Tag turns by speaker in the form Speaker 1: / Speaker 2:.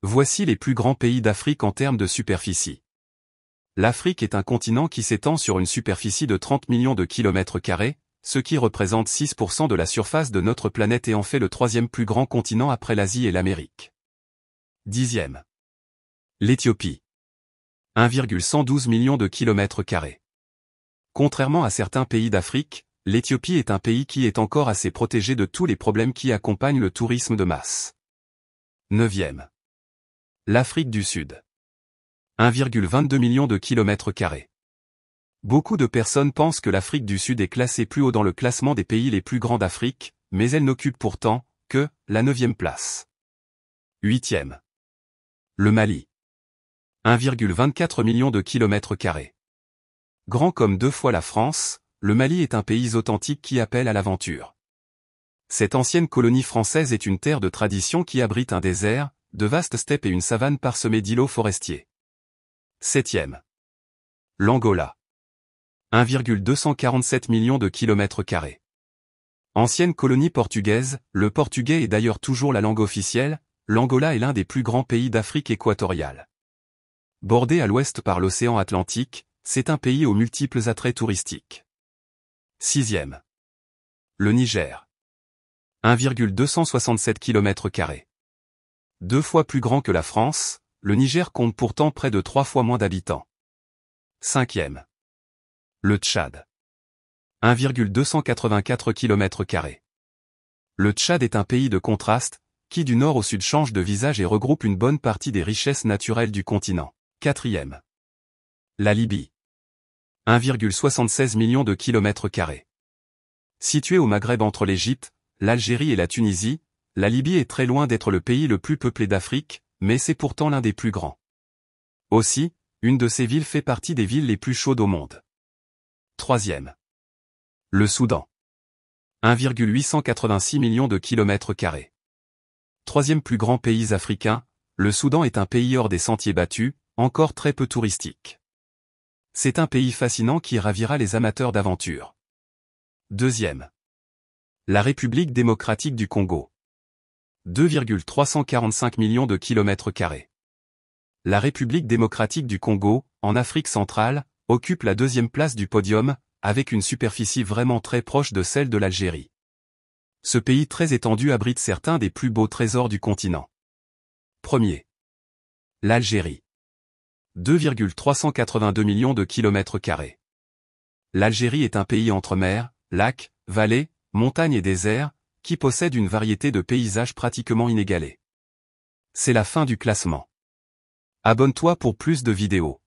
Speaker 1: Voici les plus grands pays d'Afrique en termes de superficie. L'Afrique est un continent qui s'étend sur une superficie de 30 millions de kilomètres carrés, ce qui représente 6% de la surface de notre planète et en fait le troisième plus grand continent après l'Asie et l'Amérique. 10e. L'Éthiopie. 1,112 millions de kilomètres carrés. Contrairement à certains pays d'Afrique, l'Éthiopie est un pays qui est encore assez protégé de tous les problèmes qui accompagnent le tourisme de masse. 9e. L'Afrique du Sud. 1,22 millions de kilomètres carrés. Beaucoup de personnes pensent que l'Afrique du Sud est classée plus haut dans le classement des pays les plus grands d'Afrique, mais elle n'occupe pourtant que la 9e place. 8e. Le Mali. 1,24 millions de kilomètres carrés. Grand comme 2 fois la France, le Mali est un pays authentique qui appelle à l'aventure. Cette ancienne colonie française est une terre de tradition qui abrite un désert, de vastes steppes et une savane parsemée d'îlots forestiers. 7e. L'Angola. 1,247 millions de kilomètres carrés. Ancienne colonie portugaise, le portugais est d'ailleurs toujours la langue officielle, l'Angola est l'un des plus grands pays d'Afrique équatoriale. Bordé à l'ouest par l'océan Atlantique, c'est un pays aux multiples attraits touristiques. 6e. Le Niger. 1,267 kilomètres carrés. 2 fois plus grand que la France, le Niger compte pourtant près de 3 fois moins d'habitants. 5e. Le Tchad. 1,284 kilomètres carrés. Le Tchad est un pays de contraste, qui du nord au sud change de visage et regroupe une bonne partie des richesses naturelles du continent. 4e. La Libye. 1,76 millions de kilomètres carrés. Située au Maghreb entre l'Égypte, l'Algérie et la Tunisie, la Libye est très loin d'être le pays le plus peuplé d'Afrique, mais c'est pourtant l'un des plus grands. Aussi, une de ces villes fait partie des villes les plus chaudes au monde. 3e. Le Soudan. 1,886 millions de kilomètres carrés. 3e plus grand pays africain, le Soudan est un pays hors des sentiers battus, encore très peu touristique. C'est un pays fascinant qui ravira les amateurs d'aventure. 2e. La République démocratique du Congo. 2,345 millions de kilomètres carrés. La République démocratique du Congo, en Afrique centrale, occupe la 2e place du podium, avec une superficie vraiment très proche de celle de l'Algérie. Ce pays très étendu abrite certains des plus beaux trésors du continent. 1er. L'Algérie. 2,382 millions de kilomètres carrés. L'Algérie est un pays entre mers, lacs, vallées, montagnes et déserts, qui possède une variété de paysages pratiquement inégalés. C'est la fin du classement. Abonne-toi pour plus de vidéos.